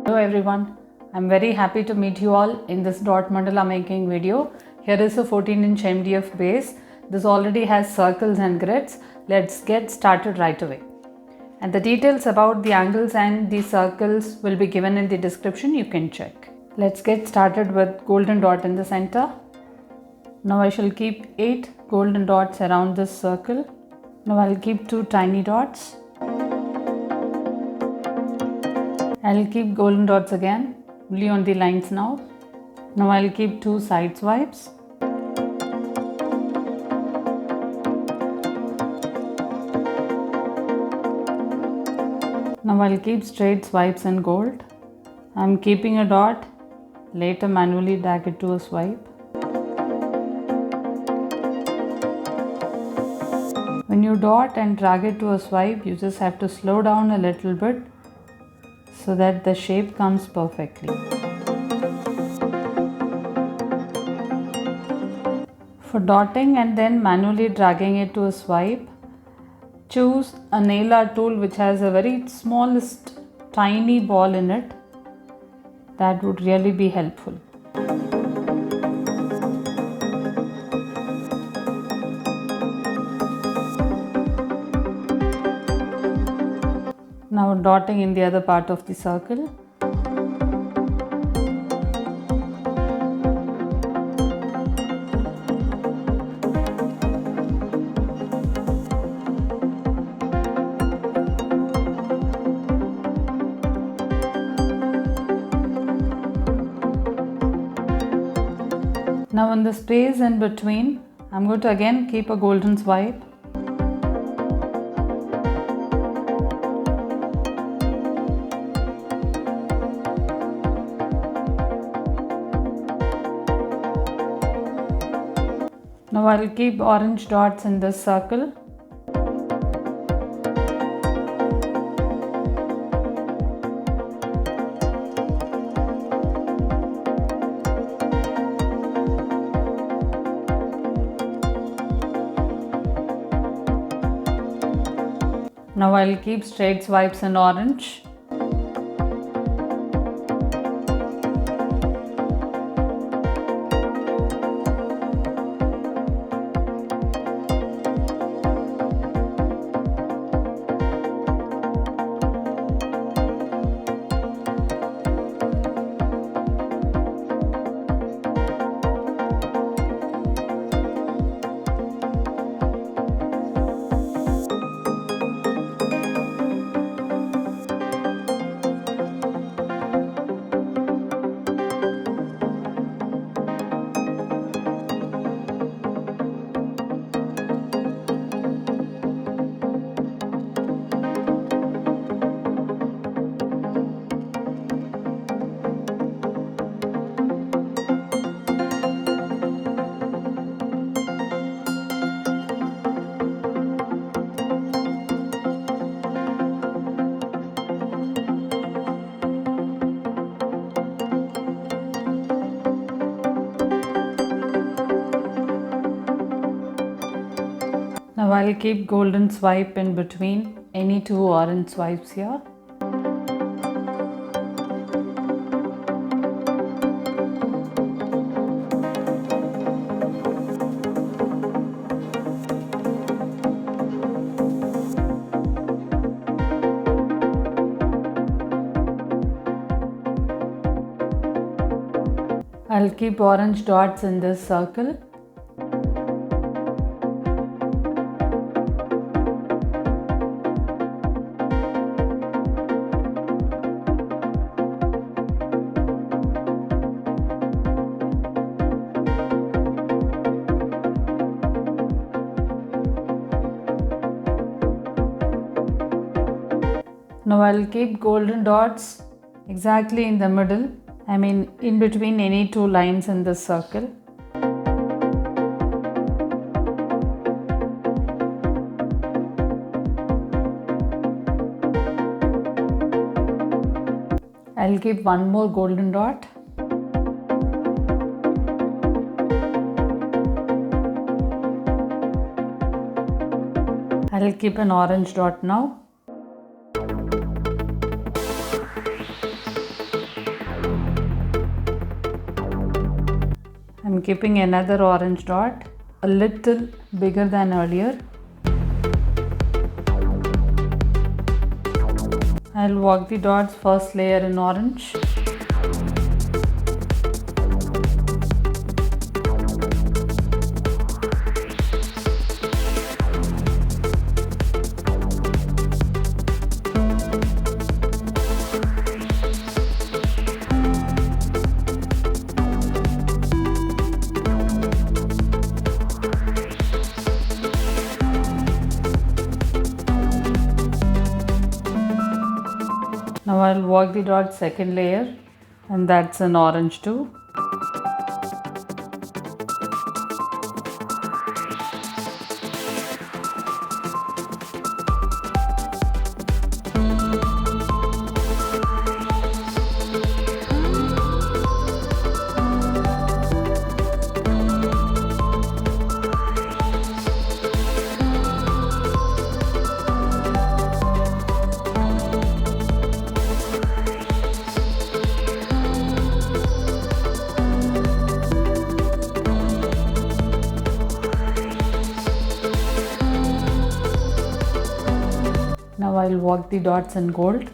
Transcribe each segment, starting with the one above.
Hello everyone, I'm very happy to meet you all in this dot mandala making video. Here is a 14-inch MDF base. This already has circles and grids. Let's get started right away. And the details about the angles and the circles will be given in the description, you can check. Let's get started with golden dot in the center. Now I shall keep 8 golden dots around this circle. Now I'll keep 2 tiny dots. I'll keep golden dots again, only on the lines now. Now I'll keep 2 side swipes. Now I'll keep straight swipes in gold. I'm keeping a dot, later manually drag it to a swipe. When you dot and drag it to a swipe, you just have to slow down a little bit so that the shape comes perfectly. For dotting and then manually dragging it to a swipe, choose a nail art tool which has a very smallest tiny ball in it. That would really be helpful. Now dotting in the other part of the circle. Now in the space in between, I'm going to again keep a golden swipe. Now I'll keep orange dots in this circle. Now I'll keep straight swipes in orange. Now I'll keep golden swipe in between any 2 orange swipes here. I'll keep orange dots in this circle. Now I'll keep golden dots exactly in the middle, in between any 2 lines in this circle. I'll keep one more golden dot. I'll keep an orange dot now. I'm keeping another orange dot a little bigger than earlier. I'll work the dots first layer in orange. Now I'll work the dot second layer, and that's in orange too. Now I'll work the dots in gold.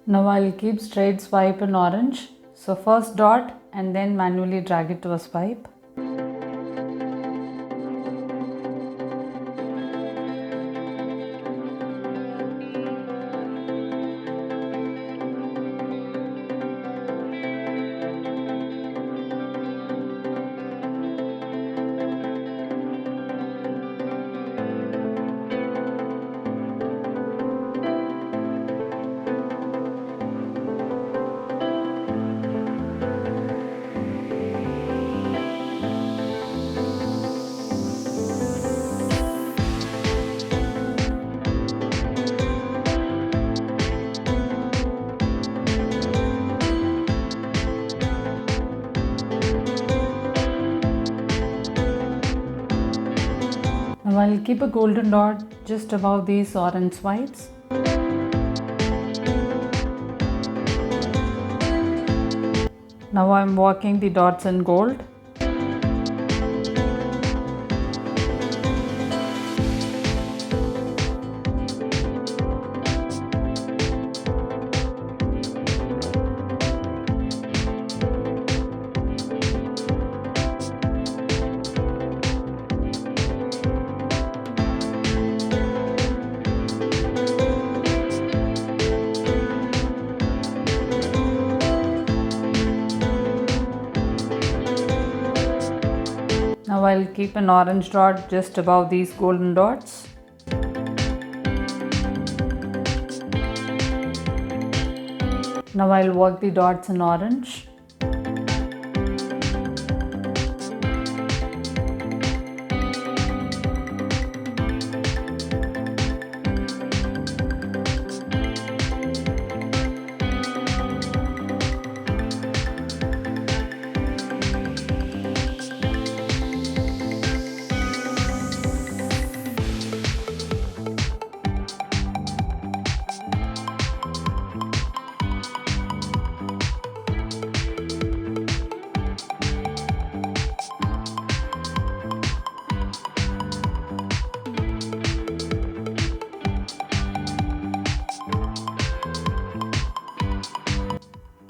Now I'll keep straight swipe in orange. So first dot and then manually drag it to a swipe. Now I'll keep a golden dot just above these orange swipes. Now I'm working the dots in gold. Now I'll keep an orange dot just above these golden dots. Now I'll work the dots in orange.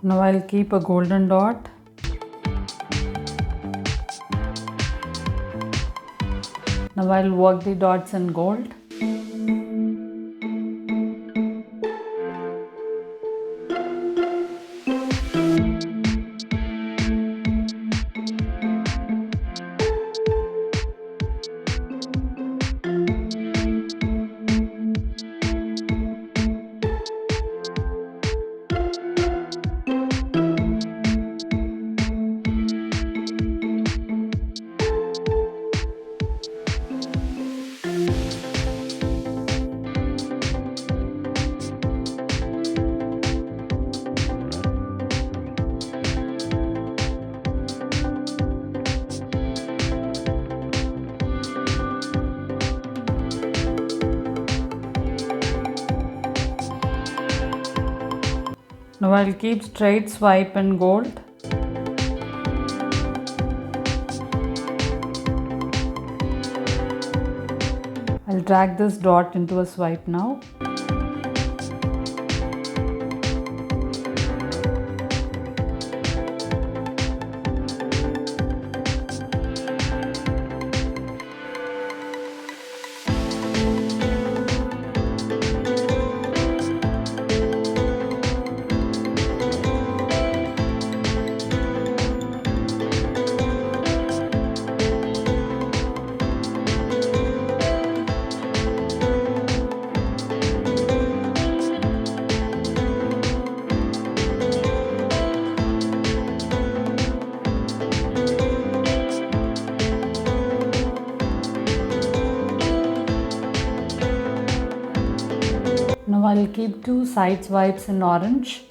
Now I'll keep a golden dot. Now I'll work the dots in gold. Now I'll keep straight swipe in gold. I'll drag this dot into a swipe now. Now I'll keep two side swipes in orange.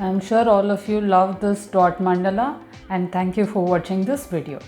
I'm sure all of you love this dot mandala, and thank you for watching this video.